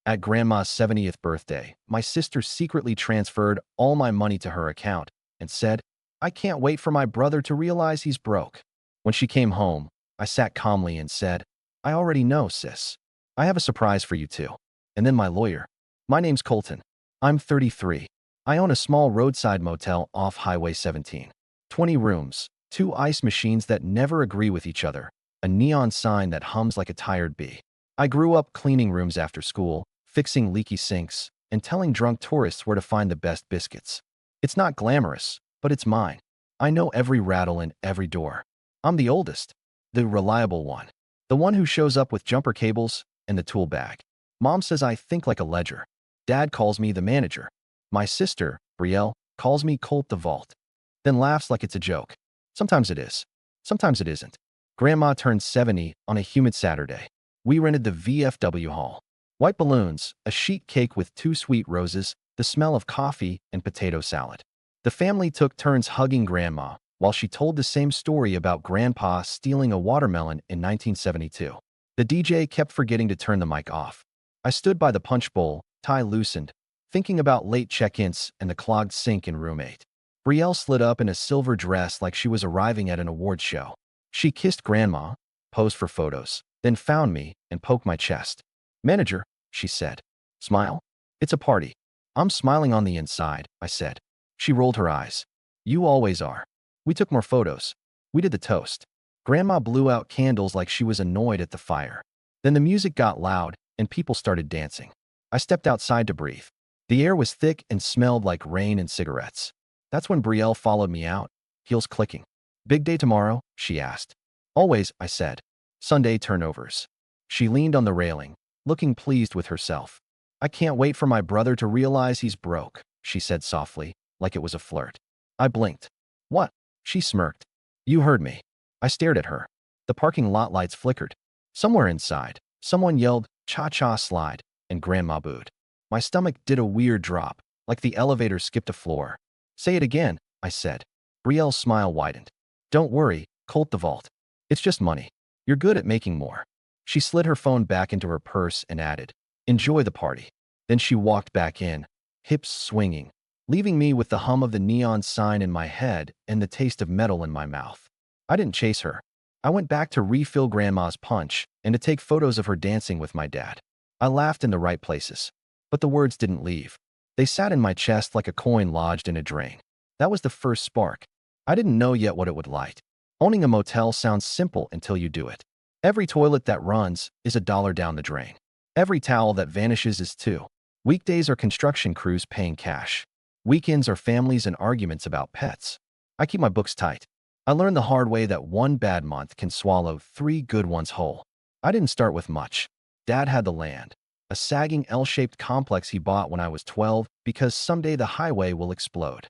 At Grandma's 70th birthday, my sister secretly transferred all my money to her account and said, "I can't wait for my brother to realize he's broke." When she came home, I sat calmly and said, "I already know, sis. I have a surprise for you too." And then my lawyer. "My name's Colton. I'm 33. I own a small roadside motel off Highway 17. 20 rooms, two ice machines that never agree with each other, a neon sign that hums like a tired bee. I grew up cleaning rooms after school, fixing leaky sinks, and telling drunk tourists where to find the best biscuits. It's not glamorous, but it's mine. I know every rattle and every door. I'm the oldest, the reliable one, the one who shows up with jumper cables and the tool bag. Mom says I think like a ledger. Dad calls me the manager. My sister, Brielle, calls me Colt the Vault, then laughs like it's a joke. Sometimes it is. Sometimes it isn't. Grandma turned 70 on a humid Saturday. We rented the VFW hall. White balloons, a sheet cake with 2 sweet roses, the smell of coffee, and potato salad. The family took turns hugging Grandma while she told the same story about Grandpa stealing a watermelon in 1972. The DJ kept forgetting to turn the mic off. I stood by the punch bowl, tie loosened, thinking about late check-ins and the clogged sink in room 8. Brielle slid up in a silver dress like she was arriving at an awards show. She kissed Grandma, posed for photos, then found me and poked my chest. "Manager," she said. "Smile? It's a party." "I'm smiling on the inside," I said. She rolled her eyes. "You always are." We took more photos. We did the toast. Grandma blew out candles like she was annoyed at the fire. Then the music got loud and people started dancing. I stepped outside to breathe. The air was thick and smelled like rain and cigarettes. That's when Brielle followed me out, heels clicking. "Big day tomorrow?" she asked. "Always," I said. "Sunday turnovers." She leaned on the railing, looking pleased with herself. "I can't wait for my brother to realize he's broke," she said softly, like it was a flirt. I blinked. "What?" She smirked. "You heard me." I stared at her. The parking lot lights flickered. Somewhere inside, someone yelled, "Cha-cha slide," and Grandma booed. My stomach did a weird drop, like the elevator skipped a floor. "Say it again," I said. Brielle's smile widened. "Don't worry, Colt the Vault. It's just money. You're good at making more." She slid her phone back into her purse and added, "Enjoy the party." Then she walked back in, hips swinging, leaving me with the hum of the neon sign in my head and the taste of metal in my mouth. I didn't chase her. I went back to refill Grandma's punch and to take photos of her dancing with my dad. I laughed in the right places, but the words didn't leave. They sat in my chest like a coin lodged in a drain. That was the first spark. I didn't know yet what it would light. Owning a motel sounds simple until you do it. Every toilet that runs is $1 down the drain. Every towel that vanishes is $2. Weekdays are construction crews paying cash. Weekends are families and arguments about pets. I keep my books tight. I learned the hard way that one bad month can swallow 3 good ones whole. I didn't start with much. Dad had the land, a sagging L-shaped complex he bought when I was 12 because someday the highway will explode.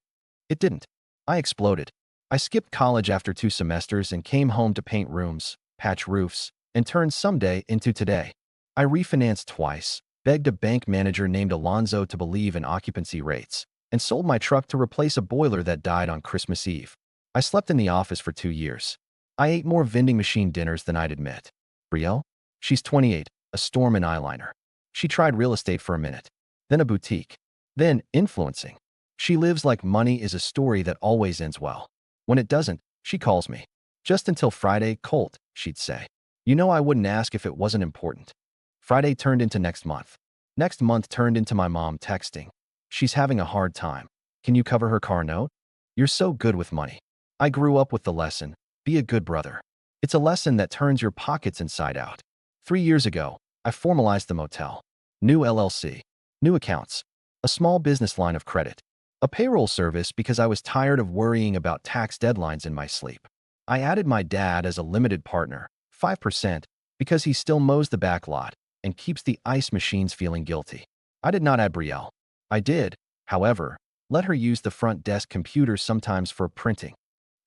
It didn't. I exploded. I skipped college after 2 semesters and came home to paint rooms, patch roofs, and turn someday into today. I refinanced twice, begged a bank manager named Alonzo to believe in occupancy rates, and sold my truck to replace a boiler that died on Christmas Eve. I slept in the office for 2 years. I ate more vending machine dinners than I'd admit. Brielle? She's 28, a storm in eyeliner. She tried real estate for a minute, then a boutique, then influencing. She lives like money is a story that always ends well. When it doesn't, she calls me. "Just until Friday, Colt," she'd say. You know I wouldn't ask if it wasn't important. Friday turned into next month. Next month turned into my mom texting. "She's having a hard time. Can you cover her car note? You're so good with money." I grew up with the lesson, be a good brother. It's a lesson that turns your pockets inside out. 3 years ago, I formalized the motel. New LLC. New accounts. A small business line of credit. A payroll service because I was tired of worrying about tax deadlines in my sleep. I added my dad as a limited partner, 5%, because he still mows the back lot and keeps the ice machines feeling guilty. I did not add Brielle. I did, however, let her use the front desk computer sometimes for printing.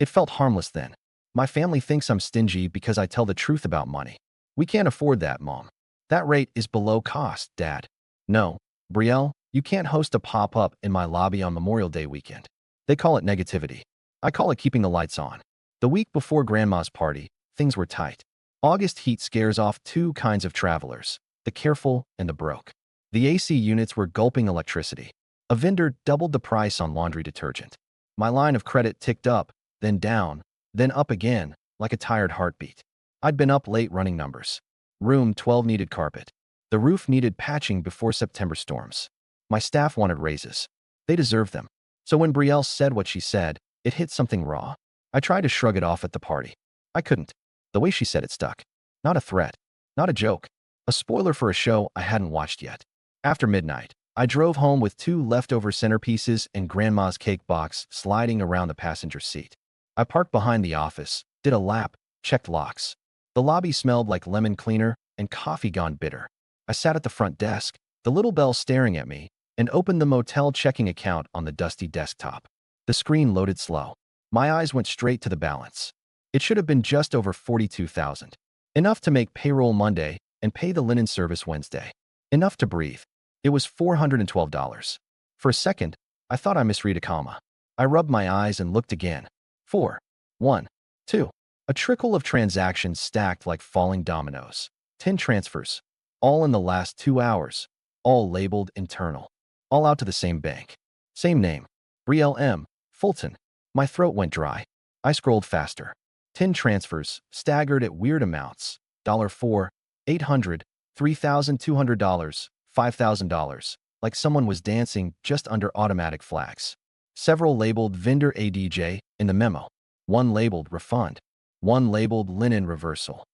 It felt harmless then. My family thinks I'm stingy because I tell the truth about money. "We can't afford that, Mom. That rate is below cost, Dad." "No, Brielle, you can't host a pop-up in my lobby on Memorial Day weekend." They call it negativity. I call it keeping the lights on. The week before Grandma's party, things were tight. August heat scares off 2 kinds of travelers, the careful and the broke. The AC units were gulping electricity. A vendor doubled the price on laundry detergent. My line of credit ticked up, then down, then up again, like a tired heartbeat. I'd been up late running numbers. Room 12 needed carpet. The roof needed patching before September storms. My staff wanted raises. They deserved them. So when Brielle said what she said, it hit something raw. I tried to shrug it off at the party. I couldn't. The way she said it stuck. Not a threat. Not a joke. A spoiler for a show I hadn't watched yet. After midnight, I drove home with 2 leftover centerpieces and Grandma's cake box sliding around the passenger seat. I parked behind the office, did a lap, checked locks. The lobby smelled like lemon cleaner and coffee gone bitter. I sat at the front desk, the little bell staring at me, and opened the motel checking account on the dusty desktop. The screen loaded slow. My eyes went straight to the balance. It should have been just over $42,000. Enough to make payroll Monday and pay the linen service Wednesday. Enough to breathe. It was $412. For a second, I thought I misread a comma. I rubbed my eyes and looked again. 4, 1, 2. A trickle of transactions stacked like falling dominoes. 10 transfers. All in the last 2 hours. All labeled internal. All out to the same bank. Same name. Brielle M. Fulton. My throat went dry. I scrolled faster. 10 transfers, staggered at weird amounts. $4, $800, $3,200, $5,000, like someone was dancing just under automatic flags. Several labeled vendor ADJ in the memo. One labeled refund. One labeled linen reversal.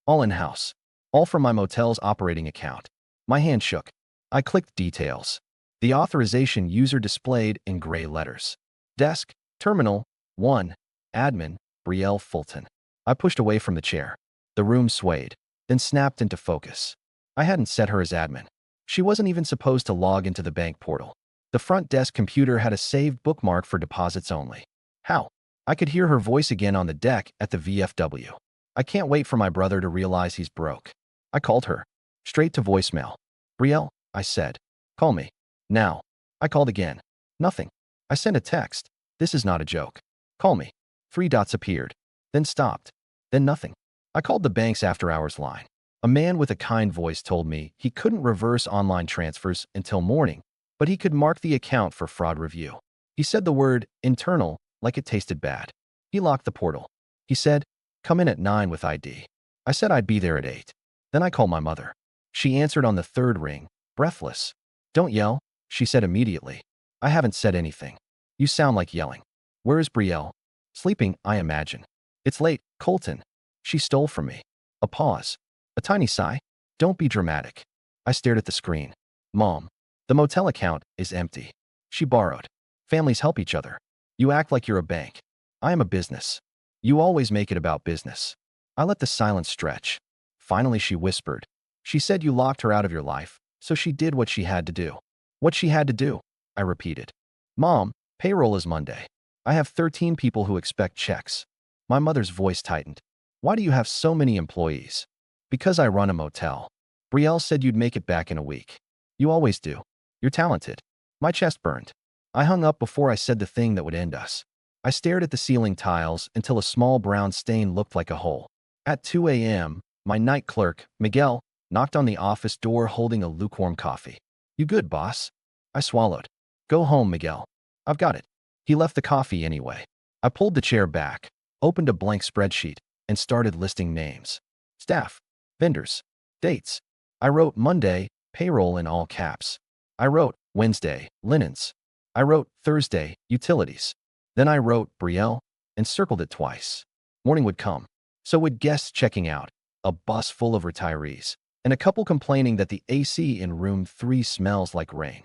All in-house. All from my motel's operating account. My hand shook. I clicked details. The authorization user displayed in gray letters. Desk, Terminal, 1, Admin, Brielle Fulton. I pushed away from the chair. The room swayed, then snapped into focus. I hadn't set her as admin. She wasn't even supposed to log into the bank portal. The front desk computer had a saved bookmark for deposits only. How? I could hear her voice again on the deck at the VFW. I can't wait for my brother to realize he's broke. I called her. Straight to voicemail. Brielle, I said. Call me. Now. I called again. Nothing. I sent a text. This is not a joke. Call me. 3 dots appeared. Then stopped. Then nothing. I called the bank's after-hours line. A man with a kind voice told me he couldn't reverse online transfers until morning, but he could mark the account for fraud review. He said the word internal like it tasted bad. He locked the portal. He said, come in at 9 with ID. I said I'd be there at 8. Then I called my mother. She answered on the 3rd ring, breathless. Don't yell, she said immediately. I haven't said anything. You sound like yelling. Where is Brielle? Sleeping, I imagine. It's late, Colton. She stole from me. A pause. A tiny sigh. Don't be dramatic. I stared at the screen. Mom, the motel account is empty. She borrowed. Families help each other. You act like you're a bank. I am a business. You always make it about business. I let the silence stretch. Finally, she whispered. She said you locked her out of your life, so she did what she had to do. What she had to do, I repeated. Mom, payroll is Monday. I have 13 people who expect checks. My mother's voice tightened. Why do you have so many employees? Because I run a motel. Brielle said you'd make it back in a week. You always do. You're talented. My chest burned. I hung up before I said the thing that would end us. I stared at the ceiling tiles until a small brown stain looked like a hole. At 2 a.m., my night clerk, Miguel, knocked on the office door holding a lukewarm coffee. You good, boss? I swallowed. Go home, Miguel. I've got it. He left the coffee anyway. I pulled the chair back, opened a blank spreadsheet, and started listing names. Staff, vendors, dates. I wrote Monday, payroll in all caps. I wrote Wednesday, linens. I wrote Thursday, utilities. Then I wrote Brielle and circled it twice. Morning would come. So would guests checking out, a bus full of retirees, and a couple complaining that the AC in room 3 smells like rain.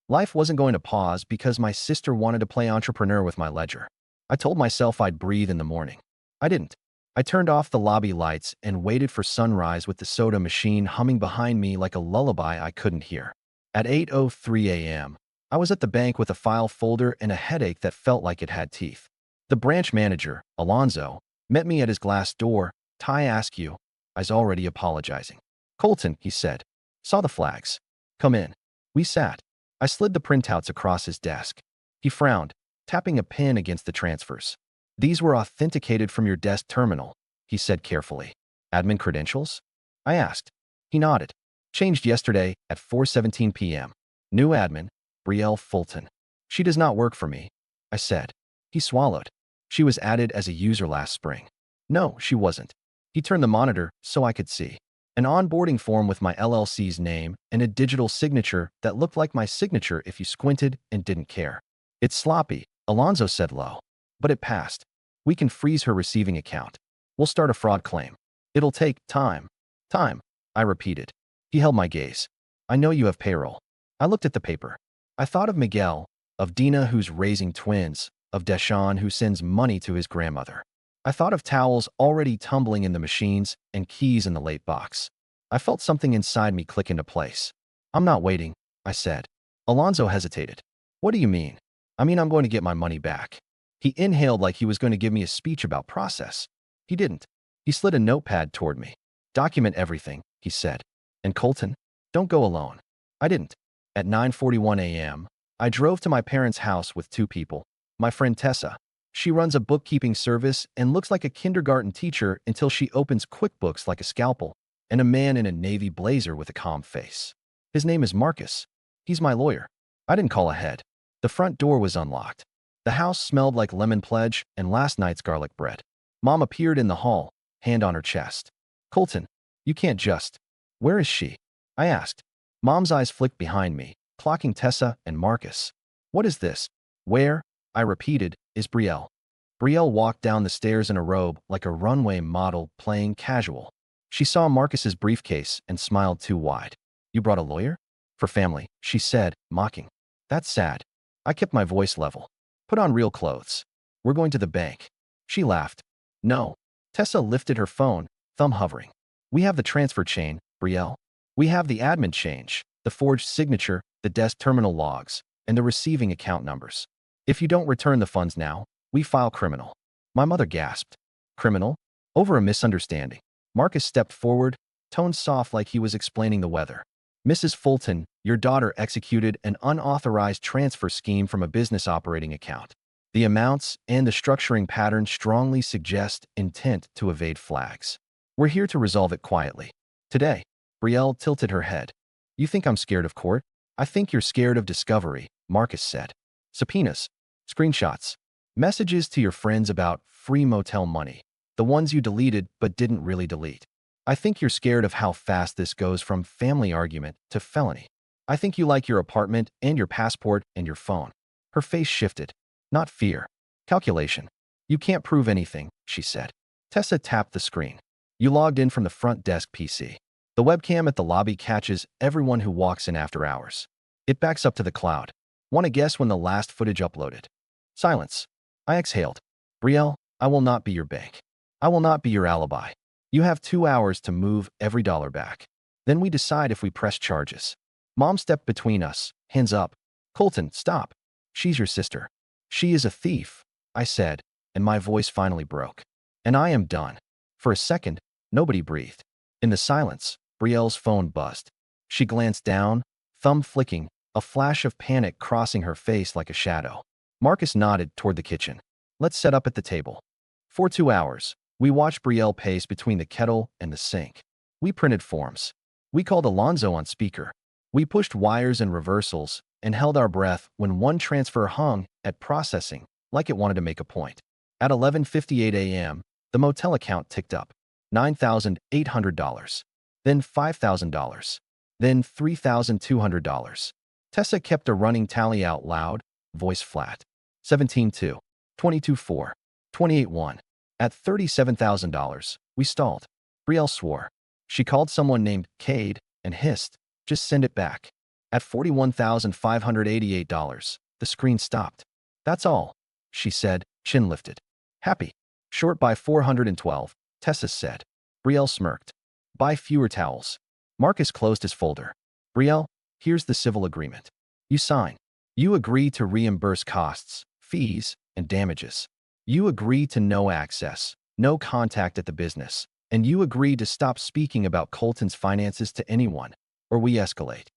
Life wasn't going to pause because my sister wanted to play entrepreneur with my ledger. I told myself I'd breathe in the morning. I didn't. I turned off the lobby lights and waited for sunrise with the soda machine humming behind me like a lullaby I couldn't hear. At 8:03 a.m., I was at the bank with a file folder and a headache that felt like it had teeth. The branch manager, Alonzo, met me at his glass door. Ty Askew. I was already apologizing. Colton, he said. Saw the flags. Come in. We sat. I slid the printouts across his desk. He frowned, tapping a pen against the transfers. These were authenticated from your desk terminal, he said carefully. Admin credentials? I asked. He nodded. Changed yesterday at 4:17 p.m. New admin, Brielle Fulton. She does not work for me, I said. He swallowed. She was added as a user last spring. No, she wasn't. He turned the monitor so I could see. An onboarding form with my LLC's name and a digital signature that looked like my signature if you squinted and didn't care. It's sloppy, Alonzo said low. But it passed. We can freeze her receiving account. We'll start a fraud claim. It'll take time. Time, I repeated. He held my gaze. I know you have payroll. I looked at the paper. I thought of Miguel, of Dina who's raising twins, of Deshaun who sends money to his grandmother. I thought of towels already tumbling in the machines and keys in the late box. I felt something inside me click into place. I'm not waiting, I said. Alonzo hesitated. What do you mean? I mean I'm going to get my money back. He inhaled like he was going to give me a speech about process. He didn't. He slid a notepad toward me. Document everything, he said. And Colton, don't go alone. I didn't. At 9:41 a.m., I drove to my parents' house with two people. My friend Tessa. She runs a bookkeeping service and looks like a kindergarten teacher until she opens QuickBooks like a scalpel, and a man in a navy blazer with a calm face. His name is Marcus. He's my lawyer. I didn't call ahead. The front door was unlocked. The house smelled like lemon pledge and last night's garlic bread. Mom appeared in the hall, hand on her chest. Colton, you can't just. Where is she? I asked. Mom's eyes flicked behind me, clocking Tessa and Marcus. What is this? Where, I repeated, is Brielle? Brielle walked down the stairs in a robe like a runway model playing casual. She saw Marcus's briefcase and smiled too wide. You brought a lawyer? For family, she said, mocking. That's sad. I kept my voice level. Put on real clothes. We're going to the bank. She laughed. No. Tessa lifted her phone, thumb hovering. We have the transfer chain, Brielle. We have the admin change, the forged signature, the desk terminal logs, and the receiving account numbers. If you don't return the funds now, we file criminal. My mother gasped. Criminal? Over a misunderstanding. Marcus stepped forward, tone soft like he was explaining the weather. Mrs. Fulton, your daughter executed an unauthorized transfer scheme from a business operating account. The amounts and the structuring pattern strongly suggest intent to evade flags. We're here to resolve it quietly. Today, Brielle tilted her head. You think I'm scared of court? I think you're scared of discovery, Marcus said. Subpoenas, screenshots, messages to your friends about free motel money, the ones you deleted but didn't really delete. I think you're scared of how fast this goes from family argument to felony. I think you like your apartment and your passport and your phone. Her face shifted. Not fear. Calculation. You can't prove anything, she said. Tessa tapped the screen. You logged in from the front desk PC. The webcam at the lobby catches everyone who walks in after hours. It backs up to the cloud. Want to guess when the last footage uploaded? Silence. I exhaled. Brielle, I will not be your bank. I will not be your alibi. You have 2 hours to move every dollar back. Then we decide if we press charges. Mom stepped between us, hands up. Colton, stop. She's your sister. She is a thief, I said, and my voice finally broke. And I am done. For a second, nobody breathed. In the silence, Brielle's phone buzzed. She glanced down, thumb flicking, a flash of panic crossing her face like a shadow. Marcus nodded toward the kitchen. Let's set up at the table. For 2 hours, we watched Brielle pace between the kettle and the sink. We printed forms. We called Alonzo on speaker. We pushed wires and reversals and held our breath when one transfer hung at processing like it wanted to make a point. At 11:58 a.m., the motel account ticked up. $9,800. Then $5,000. Then $3,200. Tessa kept a running tally out loud, voice flat. 17-2. 22-4. 28-1. At $37,000, we stalled. Brielle swore. She called someone named Cade and hissed, just send it back. At $41,588, the screen stopped. That's all, she said, chin lifted. Happy. Short by 412, Tessa said. Brielle smirked. Buy fewer towels. Marcus closed his folder. Brielle, here's the civil agreement. You sign. You agree to reimburse costs, fees, and damages. You agree to no access, no contact at the business, and you agree to stop speaking about Colton's finances to anyone, or we escalate.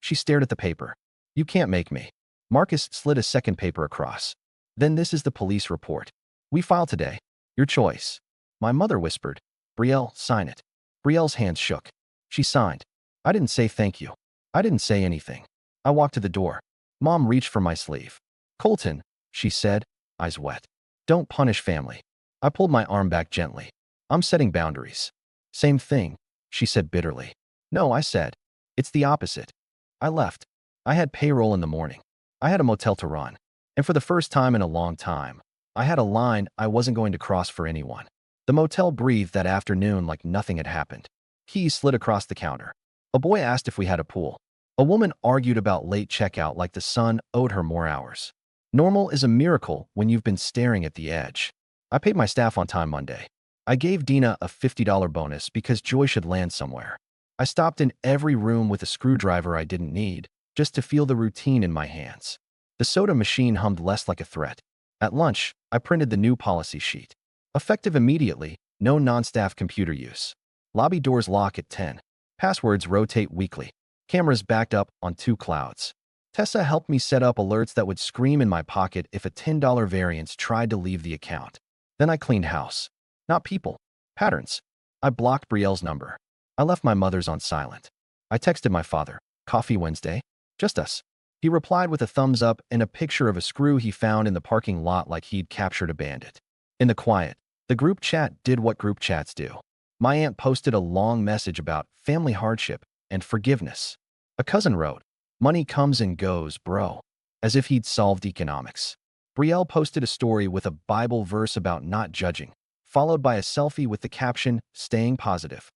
She stared at the paper. You can't make me. Marcus slid a second paper across. Then this is the police report. We file today. Your choice. My mother whispered. Brielle, sign it. Brielle's hands shook. She signed. I didn't say thank you. I didn't say anything. I walked to the door. Mom reached for my sleeve. Colton, she said, eyes wet. Don't punish family. I pulled my arm back gently. I'm setting boundaries. Same thing, she said bitterly. No, I said. It's the opposite. I left. I had payroll in the morning. I had a motel to run. And for the first time in a long time, I had a line I wasn't going to cross for anyone. The motel breathed that afternoon like nothing had happened. Keys slid across the counter. A boy asked if we had a pool. A woman argued about late checkout like the sun owed her more hours. Normal is a miracle when you've been staring at the edge. I paid my staff on time Monday. I gave Dina a $50 bonus because Joy should land somewhere. I stopped in every room with a screwdriver I didn't need, just to feel the routine in my hands. The soda machine hummed less like a threat. At lunch, I printed the new policy sheet. Effective immediately, no non-staff computer use. Lobby doors lock at 10. Passwords rotate weekly. Cameras backed up on 2 clouds. Tessa helped me set up alerts that would scream in my pocket if a $10 variance tried to leave the account. Then I cleaned house. Not people. Patterns. I blocked Brielle's number. I left my mother's on silent. I texted my father. Coffee Wednesday? Just us. He replied with a thumbs up and a picture of a screw he found in the parking lot like he'd captured a bandit. In the quiet, the group chat did what group chats do. My aunt posted a long message about family hardship and forgiveness. A cousin wrote, "Money comes and goes, bro," as if he'd solved economics. Brielle posted a story with a Bible verse about not judging, followed by a selfie with the caption, "Staying positive."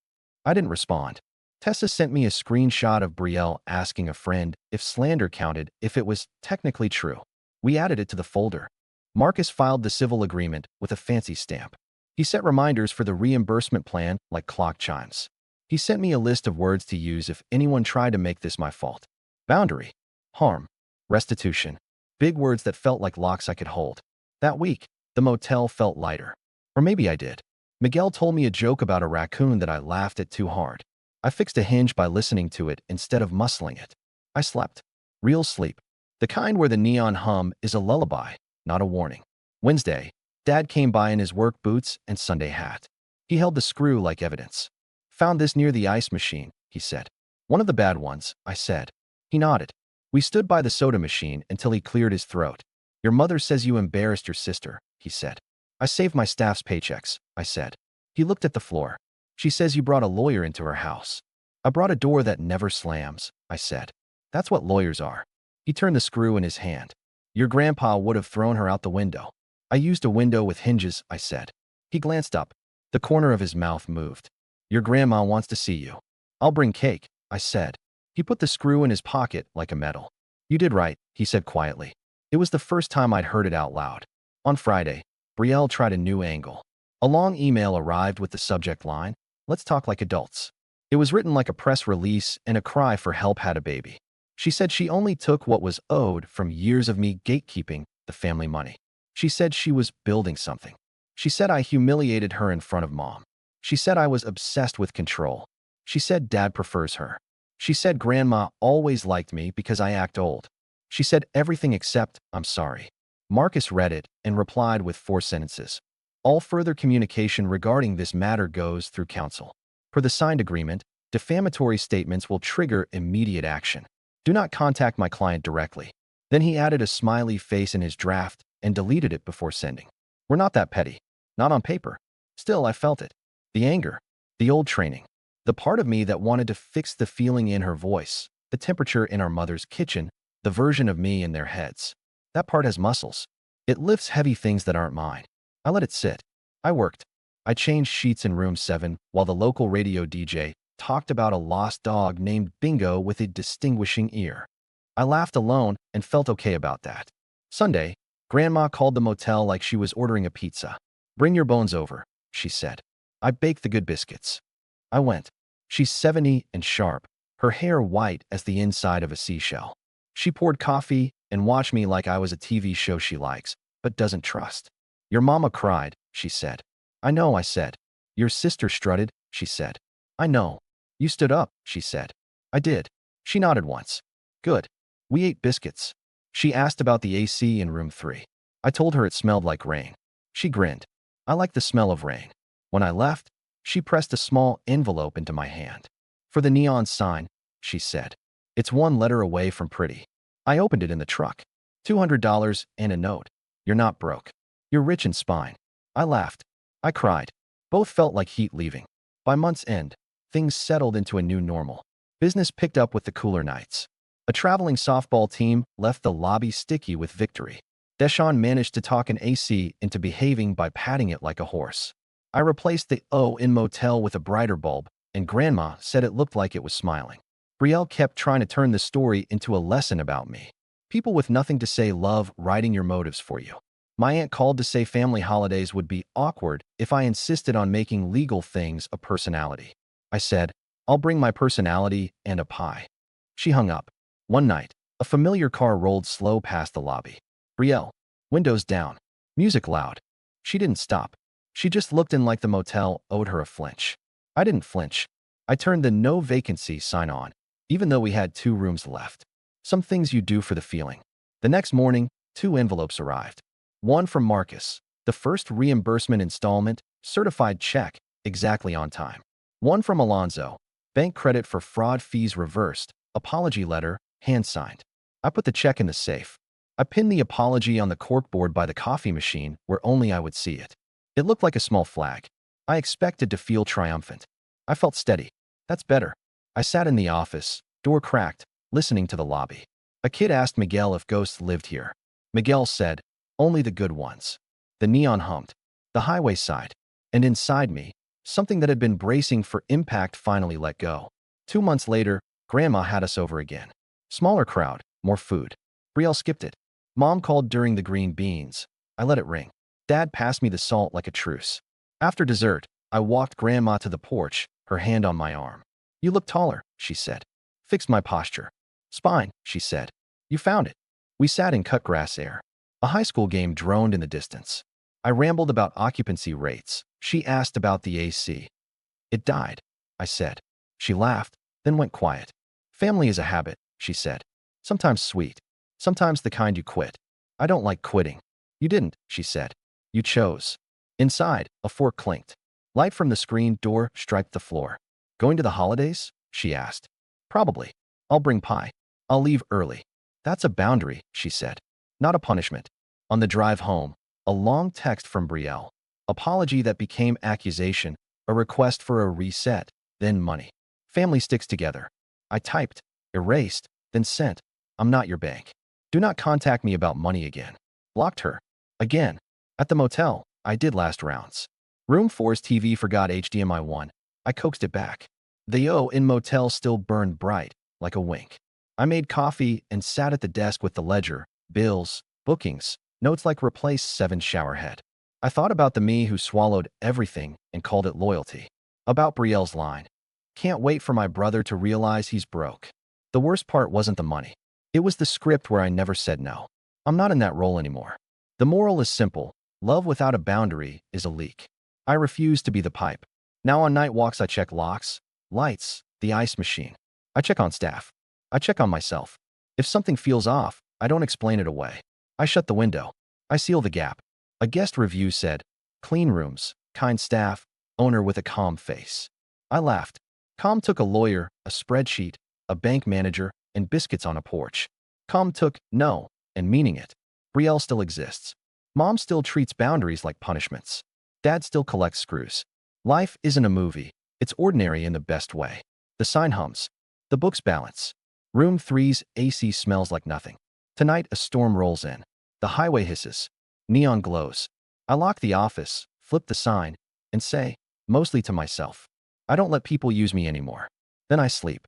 I didn't respond. Tessa sent me a screenshot of Brielle asking a friend if slander counted if it was technically true. We added it to the folder. Marcus filed the civil agreement with a fancy stamp. He set reminders for the reimbursement plan like clock chimes. He sent me a list of words to use if anyone tried to make this my fault. Boundary, harm, restitution. Big words that felt like locks I could hold. That week, the motel felt lighter. Or maybe I did. Miguel told me a joke about a raccoon that I laughed at too hard. I fixed a hinge by listening to it instead of muscling it. I slept. Real sleep. The kind where the neon hum is a lullaby, not a warning. Wednesday, Dad came by in his work boots and Sunday hat. He held the screw like evidence. Found this near the ice machine, he said. One of the bad ones, I said. He nodded. We stood by the soda machine until he cleared his throat. Your mother says you embarrassed your sister, he said. I saved my staff's paychecks, I said. He looked at the floor. She says you brought a lawyer into her house. I brought a door that never slams, I said. That's what lawyers are. He turned the screw in his hand. Your grandpa would have thrown her out the window. I used a window with hinges, I said. He glanced up. The corner of his mouth moved. Your grandma wants to see you. I'll bring cake, I said. He put the screw in his pocket like a medal. You did right, he said quietly. It was the first time I'd heard it out loud. On Friday, Brielle tried a new angle. A long email arrived with the subject line, "Let's talk like adults." It was written like a press release and a cry for help had a baby. She said she only took what was owed from years of me gatekeeping the family money. She said she was building something. She said I humiliated her in front of Mom. She said I was obsessed with control. She said Dad prefers her. She said Grandma always liked me because I act old. She said everything except, "I'm sorry." Marcus read it and replied with 4 sentences. All further communication regarding this matter goes through counsel. Per the signed agreement, defamatory statements will trigger immediate action. Do not contact my client directly. Then he added a smiley face in his draft and deleted it before sending. We're not that petty. Not on paper. Still, I felt it. The anger. The old training. The part of me that wanted to fix the feeling in her voice, the temperature in our mother's kitchen, the version of me in their heads. That part has muscles. It lifts heavy things that aren't mine. I let it sit. I worked. I changed sheets in room 7 while the local radio DJ talked about a lost dog named Bingo with a distinguishing ear. I laughed alone and felt okay about that. Sunday, Grandma called the motel like she was ordering a pizza. "Bring your bones over," she said. I baked the good biscuits. I went. She's 70 and sharp, her hair white as the inside of a seashell. She poured coffee and watched me like I was a TV show she likes, but doesn't trust. Your mama cried, she said. I know, I said. Your sister strutted, she said. I know. You stood up, she said. I did. She nodded once. Good. We ate biscuits. She asked about the AC in room 3. I told her it smelled like rain. She grinned. I like the smell of rain. When I left, she pressed a small envelope into my hand. For the neon sign, she said. It's one letter away from pretty. I opened it in the truck. $200 and a note. You're not broke. You're rich in spine. I laughed. I cried. Both felt like heat leaving. By month's end, things settled into a new normal. Business picked up with the cooler nights. A traveling softball team left the lobby sticky with victory. Deshaun managed to talk an AC into behaving by patting it like a horse. I replaced the O in motel with a brighter bulb, and Grandma said it looked like it was smiling. Brielle kept trying to turn the story into a lesson about me. People with nothing to say love writing your motives for you. My aunt called to say family holidays would be awkward if I insisted on making legal things a personality. I said, I'll bring my personality and a pie. She hung up. One night, a familiar car rolled slow past the lobby. Brielle, windows down, music loud. She didn't stop. She just looked in like the motel owed her a flinch. I didn't flinch. I turned the no vacancy sign on, even though we had 2 rooms left. Some things you do for the feeling. The next morning, 2 envelopes arrived. One from Marcus, the first reimbursement installment, certified check, exactly on time. One from Alonzo, bank credit for fraud fees reversed, apology letter, hand-signed. I put the check in the safe. I pinned the apology on the corkboard by the coffee machine where only I would see it. It looked like a small flag. I expected to feel triumphant. I felt steady. That's better. I sat in the office, door cracked, listening to the lobby. A kid asked Miguel if ghosts lived here. Miguel said, only the good ones. The neon hummed. The highway sighed. And inside me, something that had been bracing for impact finally let go. 2 months later, Grandma had us over again. Smaller crowd, more food. Brielle skipped it. Mom called during the green beans. I let it ring. Dad passed me the salt like a truce. After dessert, I walked Grandma to the porch, her hand on my arm. You look taller, she said. Fixed my posture. Spine, she said. You found it. We sat in cut grass air. A high school game droned in the distance. I rambled about occupancy rates. She asked about the AC. It died, I said. She laughed, then went quiet. Family is a habit, she said. Sometimes sweet. Sometimes the kind you quit. I don't like quitting. You didn't, she said. You chose. Inside, a fork clinked. Light from the screen door striped the floor. Going to the holidays? She asked. Probably. I'll bring pie. I'll leave early. That's a boundary, she said. Not a punishment. On the drive home, a long text from Brielle. Apology that became accusation, a request for a reset, then money. Family sticks together. I typed, erased, then sent. I'm not your bank. Do not contact me about money again. Blocked her. Again. At the motel, I did last rounds. Room 4's TV forgot HDMI 1. I coaxed it back. The O in motel still burned bright, like a wink. I made coffee and sat at the desk with the ledger, bills, bookings, notes like replace 7 showerhead. I thought about the me who swallowed everything and called it loyalty. About Brielle's line. Can't wait for my brother to realize he's broke. The worst part wasn't the money. It was the script where I never said no. I'm not in that role anymore. The moral is simple. Love without a boundary is a leak. I refuse to be the pipe. Now on night walks I check locks, lights, the ice machine. I check on staff. I check on myself. If something feels off, I don't explain it away. I shut the window. I seal the gap. A guest review said, clean rooms, kind staff, owner with a calm face. I laughed. Calm took a lawyer, a spreadsheet, a bank manager, and biscuits on a porch. Calm took no, and meaning it. Brielle still exists. Mom still treats boundaries like punishments. Dad still collects screws. Life isn't a movie. It's ordinary in the best way. The sign hums. The books balance. Room 3's AC smells like nothing. Tonight, a storm rolls in. The highway hisses. Neon glows. I lock the office, flip the sign, and say, mostly to myself, I don't let people use me anymore. Then I sleep.